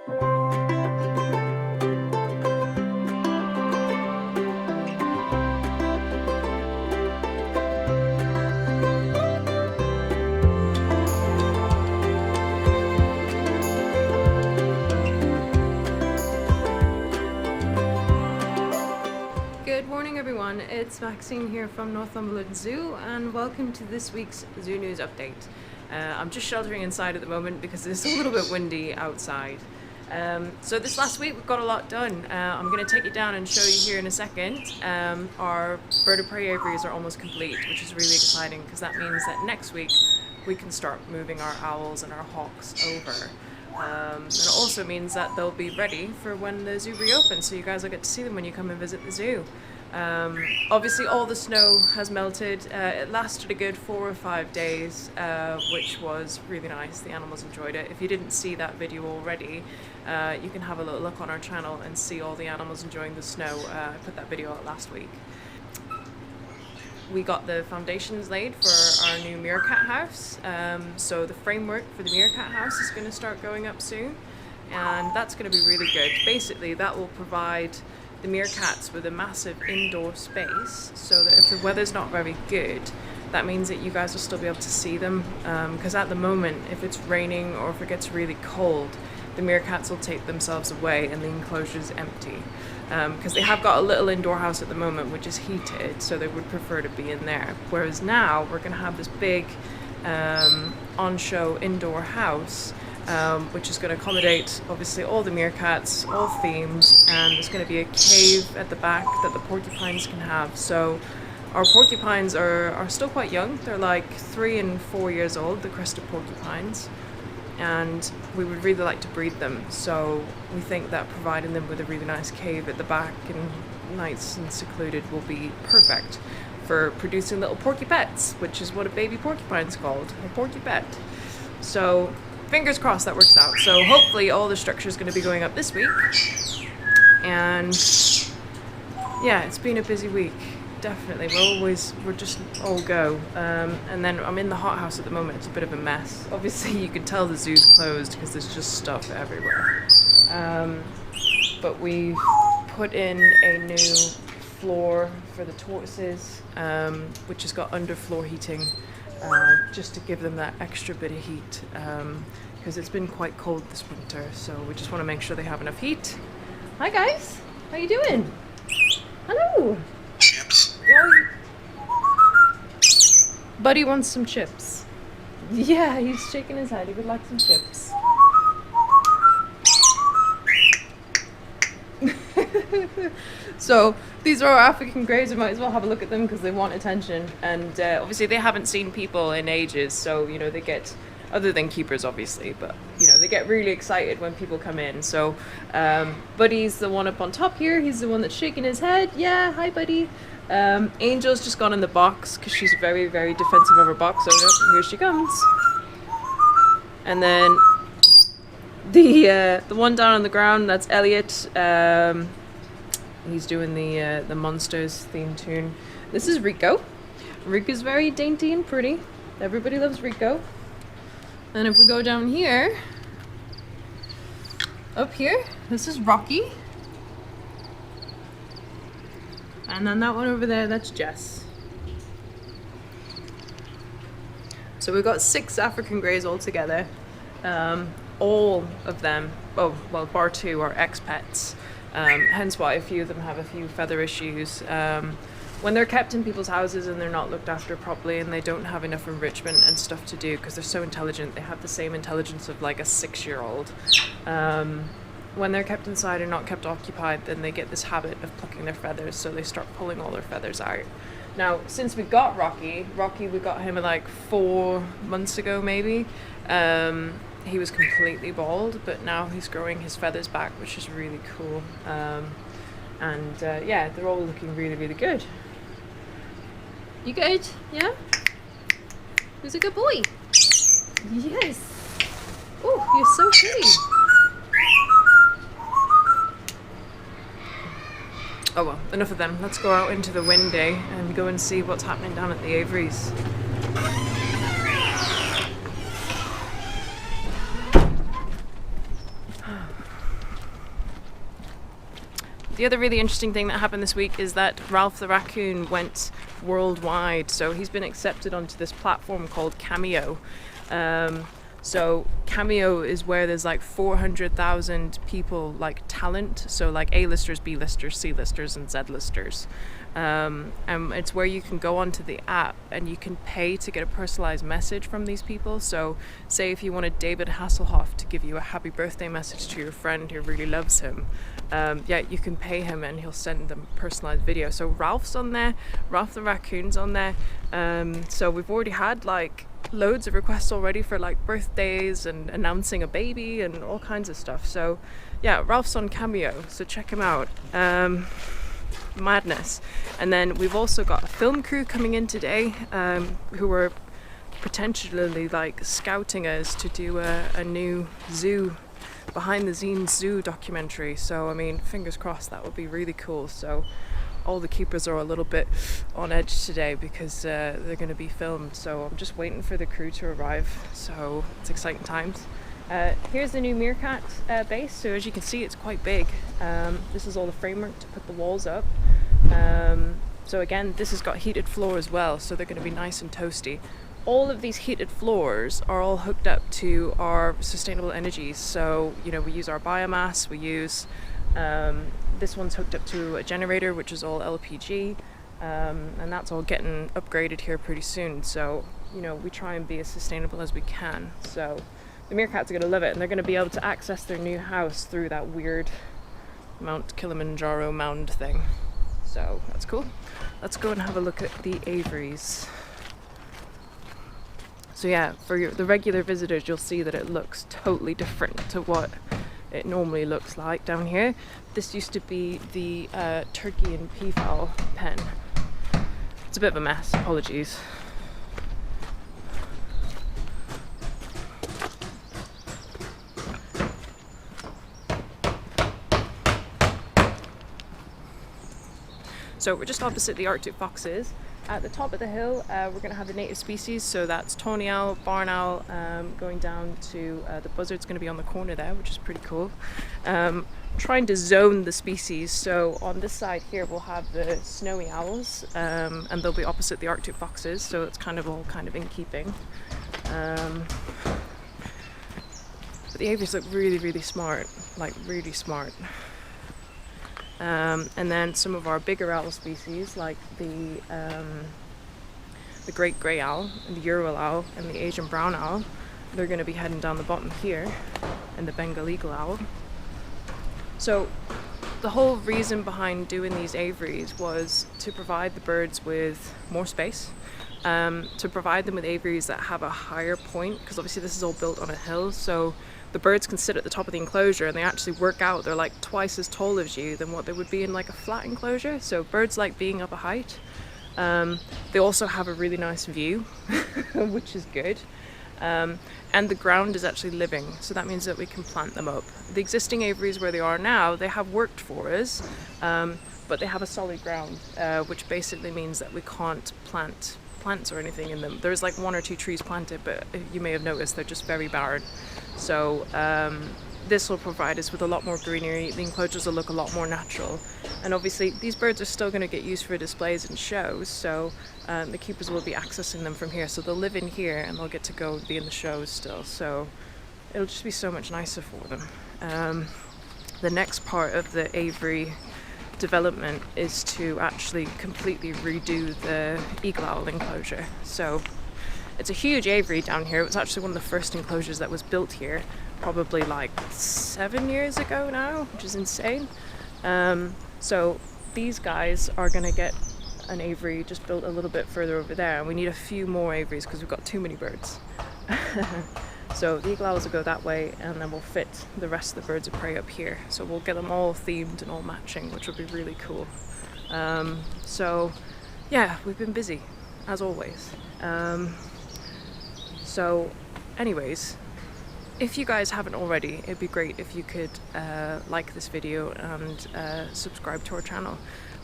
Good morning everyone, it's Maxine here from Northumberland Zoo and welcome to this week's Zoo News Update. I'm just sheltering inside at the moment because it's a little bit windy outside. So this last week we've got a lot done. I'm going to take you down and show you here in a second. Our bird of prey aviaries are almost complete, which is really exciting because that means that next week we can start moving our owls and our hawks over. And it also means that they'll be ready for when the zoo reopens, so you guys will get to see them when you come and visit the zoo. Obviously all the snow has melted. It lasted a good 4 or 5 days, which was really nice. The animals enjoyed it. If you didn't see that video already, you can have a little look on our channel and see all the animals enjoying the snow. I put that video out last week. We got the foundations laid for our new Meerkat House. So the framework for the Meerkat House is going to start going up soon, and that's going to be really good. Basically that will provide the meerkats with a massive indoor space so that if the weather's not very good, that means that you guys will still be able to see them, because at the moment if it's raining or if it gets really cold, the meerkats will take themselves away and the enclosure is empty. Because they have got a little indoor house at the moment which is heated, so they would prefer to be in there. Whereas now we're going to have this big on-show indoor house, which is going to accommodate obviously all the meerkats, all themed, and there's going to be a cave at the back that the porcupines can have. So our porcupines are still quite young. They're like 3 and 4 years old, the crested porcupines. And we would really like to breed them, so we think that providing them with a really nice cave at the back and nice and secluded will be perfect for producing little porcupets, which is what a baby porcupine's called, a porcupet. So fingers crossed that works out. So hopefully all the structure is going to be going up this week, and yeah, it's been a busy week. Definitely, we're just all go. And then I'm in the hothouse at the moment. It's a bit of a mess. Obviously you can tell the zoo's closed because there's just stuff everywhere. But we've put in a new floor for the tortoises, which has got underfloor heating, just to give them that extra bit of heat, because it's been quite cold this winter, so we just want to make sure they have enough heat. Hi guys, how you doing? Hello. Chips. Buddy wants some chips. Yeah, he's shaking his head. He would like some chips. So these are our African Greys. We might as well have a look at them because they want attention. And obviously they haven't seen people in ages, so you know they get, other than keepers obviously, but you know they get really excited when people come in. So Buddy's the one up on top here. He's the one that's shaking his head. Yeah, hi Buddy. Angel's just gone in the box because she's very, very defensive of her box. So no, here she comes. And then the one down on the ground, that's Elliot. He's doing the Monsters theme tune. This is Rico. Rico's very dainty and pretty. Everybody loves Rico. And if we go down here, up here, this is Rocky. And then that one over there, that's Jess. So we've got 6 African Greys all together. All of them, oh, well, bar 2 are ex-pets. Hence why a few of them have a few feather issues. When they're kept in people's houses and they're not looked after properly and they don't have enough enrichment and stuff to do because they're so intelligent, they have the same intelligence of like a 6-year-old. When they're kept inside and not kept occupied, then they get this habit of plucking their feathers, so they start pulling all their feathers out. Now, since we got Rocky, we got him like 4 months ago maybe. He was completely bald, but now he's growing his feathers back, which is really cool. Yeah, they're all looking really, really good. You good? Yeah? Who's a good boy? Yes. Oh, you're so pretty. Oh well, enough of them. Let's go out into the wind day and go and see what's happening down at the aviaries. The other really interesting thing that happened this week is that Ralph the Raccoon went worldwide. So he's been accepted onto this platform called Cameo. So Cameo is where there's like 400,000 people, like talent, so like A-listers, B-listers, C-listers and Z-listers. And it's where you can go onto the app and you can pay to get a personalized message from these people. So say if you wanted David Hasselhoff to give you a happy birthday message to your friend who really loves him, yeah, you can pay him and he'll send them a personalized video. So Ralph's on there, Ralph the Raccoon's on there. So we've already had like loads of requests already for like birthdays and announcing a baby and all kinds of stuff. So yeah, Ralph's on Cameo, so check him out. Madness. And then we've also got a film crew coming in today, who are potentially like scouting us to do a new zoo, behind the scenes zoo documentary. So I mean, fingers crossed, that would be really cool. So all the keepers are a little bit on edge today because they're going to be filmed. So I'm just waiting for the crew to arrive. So it's exciting times. Here's the new Meerkat base. So as you can see, it's quite big. This is all the framework to put the walls up. So again, this has got heated floor as well, so they're going to be nice and toasty. All of these heated floors are all hooked up to our sustainable energies. So, you know, we use our biomass, we use, this one's hooked up to a generator, which is all LPG, and that's all getting upgraded here pretty soon. So, you know, we try and be as sustainable as we can. So the Meerkats are going to love it, and they're going to be able to access their new house through that weird Mount Kilimanjaro mound thing. So that's cool. Let's go and have a look at the aviaries. So yeah, for the regular visitors, you'll see that it looks totally different to what it normally looks like down here. This used to be the turkey and peafowl pen. It's a bit of a mess, apologies. So we're just opposite the Arctic foxes. At the top of the hill, we're going to have the native species, so that's tawny owl, barn owl, going down to the buzzard's going to be on the corner there, which is pretty cool. Trying to zone the species, so on this side here we'll have the snowy owls, and they'll be opposite the Arctic foxes, so it's kind of all kind of in keeping. But the aviaries look really, really smart, like really smart. And then some of our bigger owl species, like the great grey owl, and the Ural owl, and the Asian brown owl, they're going to be heading down the bottom here, and the Bengal eagle owl. So the whole reason behind doing these aviaries was to provide the birds with more space, to provide them with aviaries that have a higher point, because obviously this is all built on a hill, so the birds can sit at the top of the enclosure and they actually work out. They're like twice as tall as you than what they would be in like a flat enclosure. So birds like being up a height. They also have a really nice view, which is good. And the ground is actually living, so that means that we can plant them up. The existing aviaries where they are now, they have worked for us, but they have a solid ground, which basically means that we can't plant plants or anything in them. There's like 1 or 2 trees planted, but you may have noticed they're just very barren. So this will provide us with a lot more greenery. The enclosures will look a lot more natural, and obviously these birds are still going to get used for displays and shows, so the keepers will be accessing them from here, so they'll live in here and they'll get to go be in the shows still, so it'll just be so much nicer for them. The next part of the aviary development is to actually completely redo the eagle owl enclosure. So it's a huge aviary down here. It was actually one of the first enclosures that was built here, probably like 7 years ago now, which is insane. So these guys are going to get an aviary just built a little bit further over there, and we need a few more aviaries because we've got too many birds. So the eagle owls will go that way, and then we'll fit the rest of the birds of prey up here. So we'll get them all themed and all matching, which will be really cool. So yeah, we've been busy as always. So anyways, if you guys haven't already, it'd be great if you could like this video and subscribe to our channel.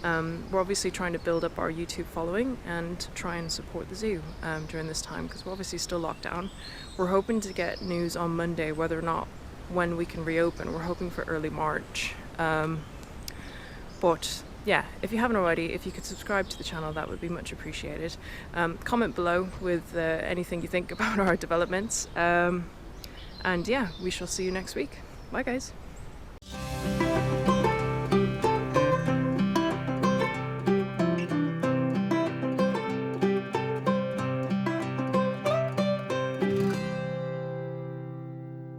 We're obviously trying to build up our YouTube following and try and support the zoo during this time, because we're obviously still locked down. We're hoping to get news on Monday whether or not when we can reopen. We're hoping for early March. But yeah, if you haven't already, if you could subscribe to the channel, that would be much appreciated. Comment below with anything you think about our developments. And yeah, we shall see you next week. Bye guys.